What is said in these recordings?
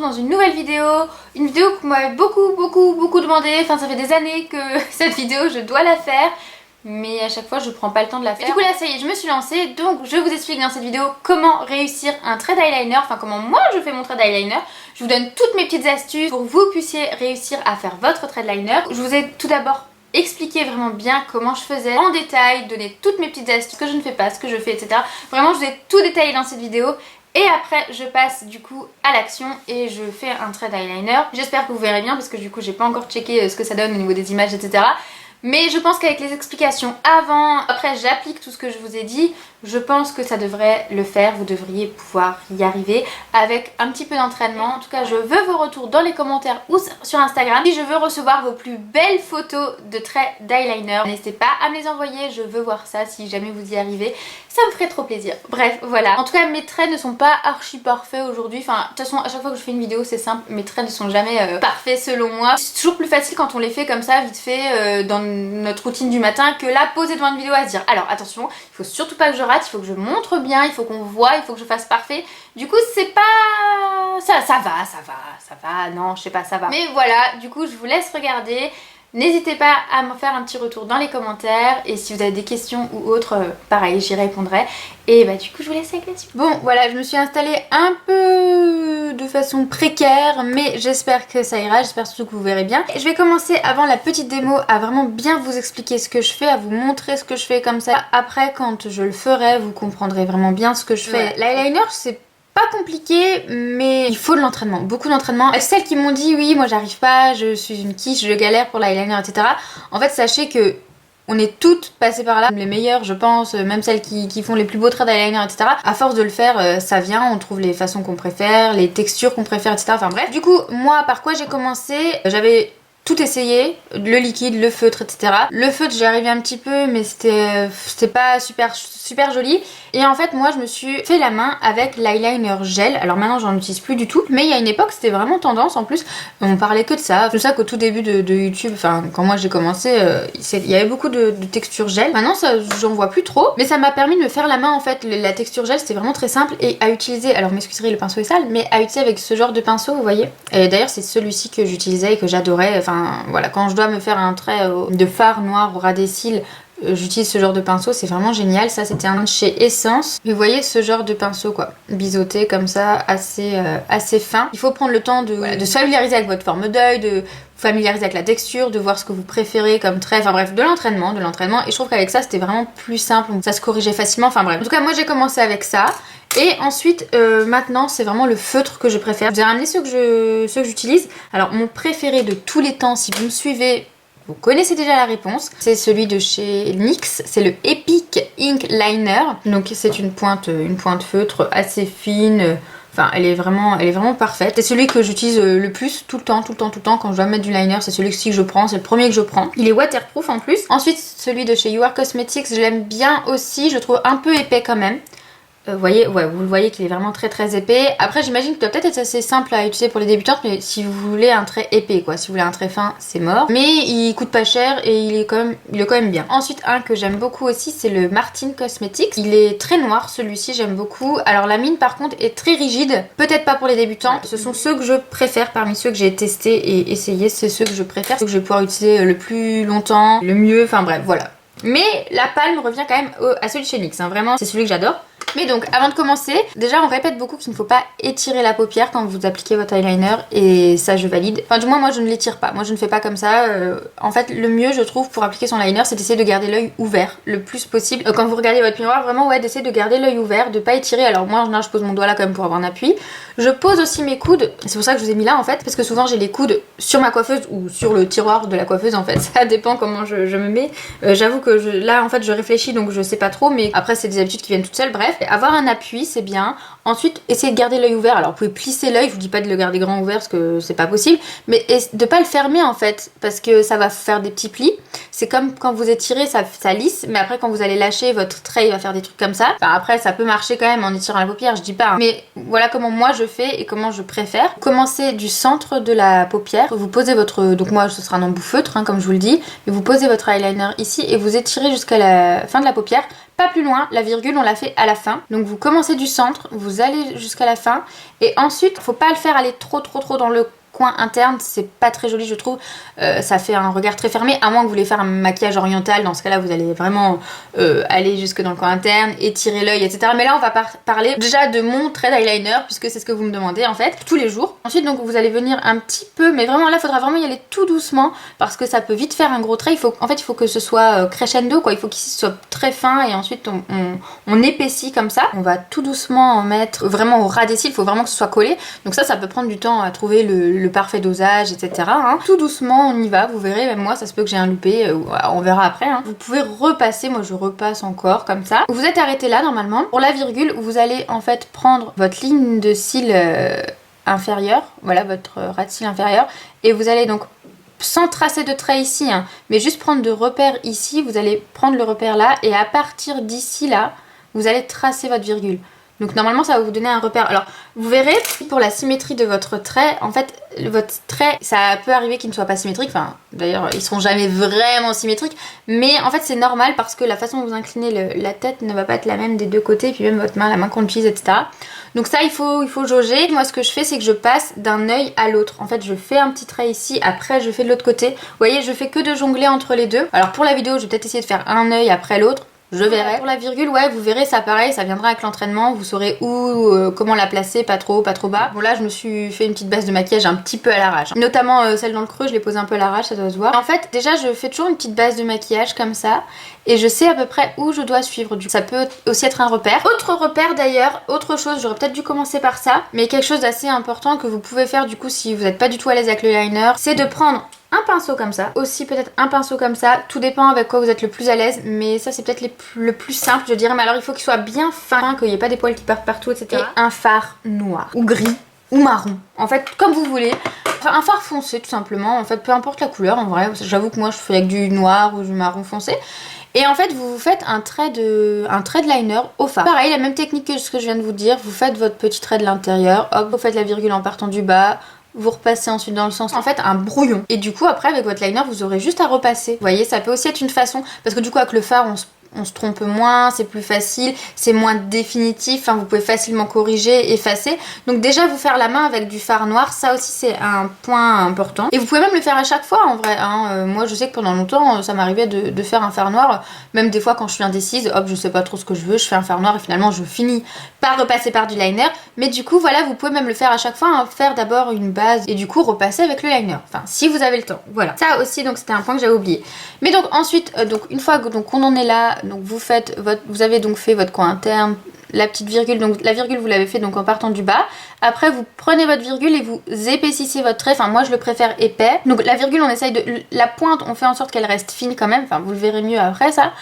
dans une nouvelle vidéo. Une vidéo que vous m'avez beaucoup demandé. Enfin, ça fait des années que cette vidéo, je dois la faire. Mais à chaque fois, je prends pas le temps de la faire. Du coup là, ça y est, je me suis lancée. Donc je vous explique dans cette vidéo comment réussir un trait d'eyeliner. Enfin, comment moi je fais mon trait d'eyeliner. Je vous donne toutes mes petites astuces pour que vous puissiez réussir à faire votre trait d'eyeliner. Je vous ai tout d'abord expliquer vraiment bien comment je faisais en détail, donner toutes mes petites astuces, ce que je ne fais pas, ce que je fais, etc. Vraiment, je vous ai tout détaillé dans cette vidéo. Et après, je passe du coup à l'action et je fais un trait d'eyeliner. J'espère que vous verrez bien parce que du coup, j'ai pas encore checké ce que ça donne au niveau des images, etc. Mais je pense qu'avec les explications avant, après j'applique tout ce que je vous ai dit, je pense que ça devrait le faire, vous devriez pouvoir y arriver avec un petit peu d'entraînement. En tout cas, je veux vos retours dans les commentaires ou sur Instagram. Si je veux recevoir vos plus belles photos de traits d'eyeliner, n'hésitez pas à me les envoyer, je veux voir ça si jamais vous y arrivez. Ça me ferait trop plaisir. Bref, voilà. En tout cas, mes traits ne sont pas archi parfaits aujourd'hui. Enfin, de toute façon, à chaque fois que je fais une vidéo, c'est simple, mes traits ne sont jamais parfaits selon moi. C'est toujours plus facile quand on les fait comme ça, vite fait, dans notre routine du matin, que là, poser devant une vidéo à se dire, alors attention, il faut surtout pas que je rate, il faut que je montre bien, il faut qu'on voit, il faut que je fasse parfait. Du coup, c'est pas... Ça va, non, je sais pas, ça va. Mais voilà, du coup, je vous laisse regarder. N'hésitez pas à me faire un petit retour dans les commentaires et si vous avez des questions ou autres, pareil, j'y répondrai. Et bah du coup je vous laisse avec la suite. Bon voilà, je me suis installée un peu de façon précaire, mais j'espère que ça ira, j'espère surtout que vous verrez bien. Je vais commencer avant la petite démo à vraiment bien vous expliquer ce que je fais, à vous montrer ce que je fais comme ça. Après quand je le ferai, vous comprendrez vraiment bien ce que je fais. L'eyeliner c'est pas compliqué, mais il faut de l'entraînement, beaucoup d'entraînement. Celles qui m'ont dit oui, moi j'arrive pas, je suis une quiche, je galère pour l'eyeliner, etc. En fait, sachez que on est toutes passées par là, les meilleures je pense, même celles qui font les plus beaux traits d'eyeliner, etc. À force de le faire, ça vient, on trouve les façons qu'on préfère, les textures qu'on préfère, etc. Enfin bref. Du coup, moi par quoi j'ai commencé, j'avais tout essayé, le liquide, le feutre, etc. Le feutre j'y arrivais un petit peu mais c'était pas super joli. Et en fait moi je me suis fait la main avec l'eyeliner gel. Alors maintenant j'en utilise plus du tout, mais il y a une époque c'était vraiment tendance. En plus on parlait que de ça. C'est pour ça qu'au tout début de YouTube, enfin quand moi j'ai commencé, il y avait beaucoup de texture gel. Maintenant j'en vois plus trop, mais ça m'a permis de me faire la main en fait. La texture gel c'était vraiment très simple et à utiliser, alors m'excuserez le pinceau est sale, mais à utiliser avec ce genre de pinceau, vous voyez. Et d'ailleurs c'est celui-ci que j'utilisais et que j'adorais. Enfin voilà, quand je dois me faire un trait de fard noir au ras des cils, j'utilise ce genre de pinceau, c'est vraiment génial. Ça c'était un de chez Essence. Vous voyez ce genre de pinceau quoi, biseauté comme ça, assez fin. Il faut prendre le temps de se familiariser avec votre forme d'œil, de vous familiariser avec la texture, de voir ce que vous préférez comme trait, enfin bref, de l'entraînement. Et je trouve qu'avec ça c'était vraiment plus simple, ça se corrigeait facilement, enfin bref. En tout cas moi j'ai commencé avec ça. Et ensuite, maintenant, c'est vraiment le feutre que je préfère. Je vous ai ramené ceux que j'utilise. Alors, mon préféré de tous les temps, si vous me suivez, vous connaissez déjà la réponse. C'est celui de chez NYX. C'est le Epic Ink Liner. Donc, c'est une pointe feutre assez fine. Enfin, elle est vraiment parfaite. C'est celui que j'utilise le plus, tout le temps, quand je dois mettre du liner. C'est celui-ci que je prends, c'est le premier que je prends. Il est waterproof en plus. Ensuite, celui de chez You Are Cosmetics, je l'aime bien aussi. Je le trouve un peu épais quand même. Vous voyez, ouais, vous le voyez qu'il est vraiment très épais. Après j'imagine qu'il doit peut-être être assez simple à utiliser pour les débutantes, mais si vous voulez un trait épais quoi, si vous voulez un trait fin, c'est mort. Mais il coûte pas cher et il est quand même bien. Ensuite un que j'aime beaucoup aussi, c'est le Martin Cosmetics. Il est très noir celui-ci, j'aime beaucoup. Alors la mine par contre est très rigide, peut-être pas pour les débutants. Ce sont ceux que je préfère parmi ceux que j'ai testés et essayés, c'est ceux que je préfère, ceux que je vais pouvoir utiliser le plus longtemps, le mieux, enfin bref, voilà. Mais la palme revient quand même à celui de chez NYX, hein. Vraiment c'est celui que j'adore. Mais donc avant de commencer, déjà on répète beaucoup qu'il ne faut pas étirer la paupière quand vous appliquez votre eyeliner et ça je valide. Enfin du moins moi je ne l'étire pas, moi je ne fais pas comme ça. En fait le mieux je trouve pour appliquer son eyeliner c'est d'essayer de garder l'œil ouvert le plus possible. Quand vous regardez votre miroir vraiment ouais d'essayer de garder l'œil ouvert, de pas étirer. Alors moi en général je pose mon doigt là quand même pour avoir un appui. Je pose aussi mes coudes, c'est pour ça que je vous ai mis là en fait, parce que souvent j'ai les coudes sur ma coiffeuse ou sur le tiroir de la coiffeuse en fait, ça dépend comment je me mets. J'avoue que là en fait je réfléchis donc je sais pas trop, mais après c'est des habitudes qui viennent toutes seules, bref. Avoir un appui c'est bien. Ensuite essayez de garder l'œil ouvert, alors vous pouvez plisser l'œil, je vous dis pas de le garder grand ouvert parce que c'est pas possible, mais de pas le fermer en fait, parce que ça va faire des petits plis. C'est comme quand vous étirez, ça lisse, mais après quand vous allez lâcher, votre trait il va faire des trucs comme ça. Enfin après ça peut marcher quand même en étirant la paupière, je dis pas, hein. Mais voilà comment moi je fais et comment je préfère. Commencez du centre de la paupière, vous posez votre, donc moi ce sera un embout feutre hein, comme je vous le dis, mais vous posez votre eyeliner ici et vous étirez jusqu'à la fin de la paupière. pas plus loin, la virgule on la fait à la fin. Donc vous commencez du centre, vous allez jusqu'à la fin et ensuite faut pas le faire aller trop dans le coin interne, c'est pas très joli je trouve, ça fait un regard très fermé, à moins que vous voulez faire un maquillage oriental, dans ce cas là vous allez vraiment aller jusque dans le coin interne, étirer l'œil etc. Mais là on va parler déjà de mon trait d'eyeliner puisque c'est ce que vous me demandez en fait tous les jours. Ensuite donc vous allez venir un petit peu, mais vraiment là il faudra vraiment y aller tout doucement parce que ça peut vite faire un gros trait, en fait il faut que ce soit crescendo quoi, il faut qu'ici ce soit très fin et ensuite on épaissit comme ça. On va tout doucement en mettre vraiment au ras des cils, il faut vraiment que ce soit collé, donc ça peut prendre du temps à trouver le parfait dosage etc. Hein. Tout doucement on y va, vous verrez, même moi ça se peut que j'ai un loupé, on verra après. Hein. Vous pouvez repasser, moi je repasse encore comme ça. Vous êtes arrêté là normalement. Pour la virgule vous allez en fait prendre votre ligne de cils inférieure, voilà votre ras de cils inférieur, et vous allez donc sans tracer de trait ici, hein, mais juste prendre de repères ici, vous allez prendre le repère là et à partir d'ici là vous allez tracer votre virgule. Donc normalement ça va vous donner un repère. Alors vous verrez pour la symétrie de votre trait, en fait votre trait ça peut arriver qu'il ne soit pas symétrique, enfin d'ailleurs ils seront jamais vraiment symétriques, mais en fait c'est normal parce que la façon dont vous inclinez la tête ne va pas être la même des deux côtés, et puis même votre main, la main qu'on utilise etc. Donc ça il faut jauger. Moi ce que je fais c'est que je passe d'un œil à l'autre. En fait je fais un petit trait ici, après je fais de l'autre côté. Vous voyez je fais que de jongler entre les deux. Alors pour la vidéo je vais peut-être essayer de faire un œil après l'autre. Je verrai. Pour la virgule, ouais, vous verrez, ça pareil, ça viendra avec l'entraînement. Vous saurez où, comment la placer, pas trop bas. Bon là, je me suis fait une petite base de maquillage un petit peu à l'arrache. Notamment celle dans le creux, je l'ai posée un peu à l'arrache, ça doit se voir. En fait, déjà, je fais toujours une petite base de maquillage comme ça. Et je sais à peu près où je dois suivre. Ça peut aussi être un repère. Autre repère d'ailleurs, autre chose, j'aurais peut-être dû commencer par ça. Mais quelque chose d'assez important que vous pouvez faire du coup si vous n'êtes pas du tout à l'aise avec le liner, c'est de prendre un pinceau comme ça, aussi peut-être un pinceau comme ça, tout dépend avec quoi vous êtes le plus à l'aise, mais ça c'est peut-être le plus simple je dirais, mais alors il faut qu'il soit bien fin, qu'il n'y ait pas des poils qui partent partout etc. Et un fard noir, ou gris, ou marron, en fait comme vous voulez, enfin un fard foncé tout simplement, en fait peu importe la couleur en vrai, j'avoue que moi je fais avec du noir ou du marron foncé. Et en fait vous faites un trait de liner au fard. Pareil, la même technique que ce que je viens de vous dire, vous faites votre petit trait de l'intérieur, hop, vous faites la virgule en partant du bas, vous repassez ensuite dans le sens, en fait un brouillon. Et du coup après avec votre liner vous aurez juste à repasser. Vous voyez, ça peut aussi être une façon, parce que du coup avec le fard on se trompe moins, c'est plus facile, c'est moins définitif, enfin vous pouvez facilement corriger, effacer. Donc déjà vous faire la main avec du fard noir, ça aussi c'est un point important. Et vous pouvez même le faire à chaque fois en vrai, hein. Moi je sais que pendant longtemps ça m'arrivait de faire un fard noir, même des fois quand je suis indécise, hop je sais pas trop ce que je veux, je fais un fard noir et finalement je finis par repasser par du liner. Mais du coup voilà, vous pouvez même le faire à chaque fois, hein. Faire d'abord une base et du coup repasser avec le liner, enfin si vous avez le temps, voilà. Ça aussi donc c'était un point que j'avais oublié. Mais donc ensuite, donc une fois qu'on en est là, donc vous avez donc fait votre coin interne, la petite virgule, donc la virgule vous l'avez fait donc en partant du bas. Après vous prenez votre virgule et vous épaississez votre trait, enfin moi je le préfère épais. Donc la virgule on essaye la pointe on fait en sorte qu'elle reste fine quand même, enfin vous le verrez mieux après ça.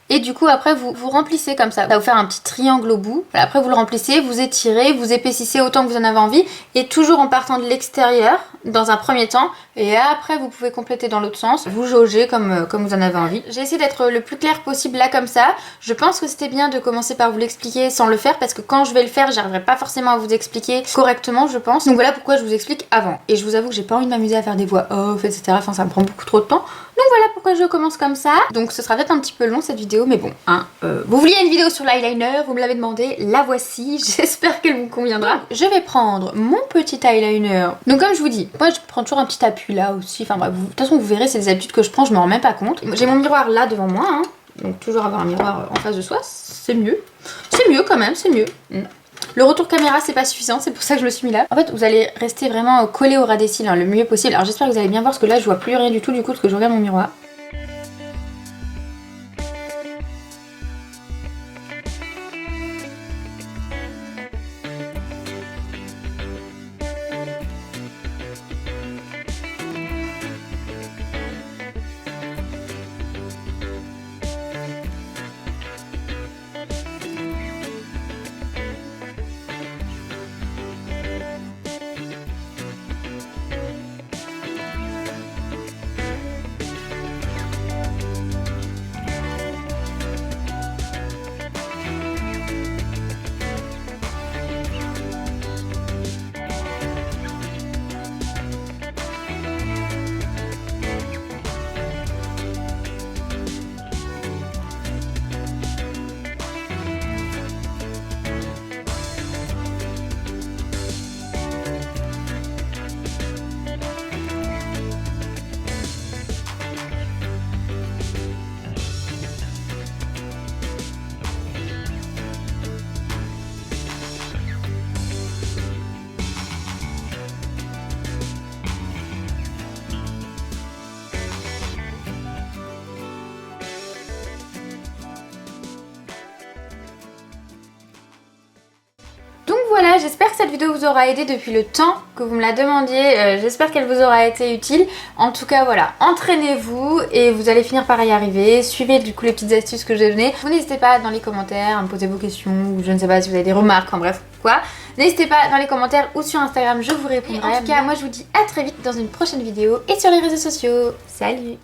Et du coup après vous remplissez comme ça, ça va vous faire un petit triangle au bout. Voilà, après vous le remplissez, vous étirez, vous épaississez autant que vous en avez envie et toujours en partant de l'extérieur dans un premier temps, et après vous pouvez compléter dans l'autre sens, vous jaugez comme vous en avez envie. J'ai essayé d'être le plus clair possible là comme ça. Je pense que c'était bien de commencer par vous l'expliquer sans le faire parce que quand je vais le faire j'arriverai pas forcément à vous expliquer correctement je pense. Donc voilà pourquoi je vous explique avant. Et je vous avoue que j'ai pas envie de m'amuser à faire des voix off etc, enfin ça me prend beaucoup trop de temps. Donc voilà pourquoi je commence comme ça. Donc ce sera peut-être un petit peu long cette vidéo mais bon hein, vous vouliez une vidéo sur l'eyeliner, vous me l'avez demandé, la voici, j'espère qu'elle vous conviendra. Donc, je vais prendre mon petit eyeliner. Donc comme je vous dis, moi je prends toujours un petit appui là aussi, enfin bref, de toute façon vous verrez c'est des habitudes que je prends, je me rends même pas compte. J'ai mon miroir là devant moi, hein. Donc toujours avoir un miroir en face de soi, c'est mieux. C'est mieux quand même, c'est mieux. Le retour caméra c'est pas suffisant, c'est pour ça que je me suis mis là. En fait vous allez rester vraiment collé au ras des cils hein, le mieux possible. Alors j'espère que vous allez bien voir parce que là je vois plus rien du tout du coup parce que je regarde mon miroir. cas j'espère que cette vidéo vous aura aidé depuis le temps que vous me la demandiez, j'espère qu'elle vous aura été utile. En tout cas voilà, entraînez-vous et vous allez finir par y arriver. Suivez du coup les petites astuces que j'ai données. Vous n'hésitez pas dans les commentaires à me poser vos questions ou je ne sais pas si vous avez des remarques, enfin bref quoi. N'hésitez pas dans les commentaires ou sur Instagram, je vous répondrai. En tout cas moi je vous dis à très vite dans une prochaine vidéo et sur les réseaux sociaux. Salut!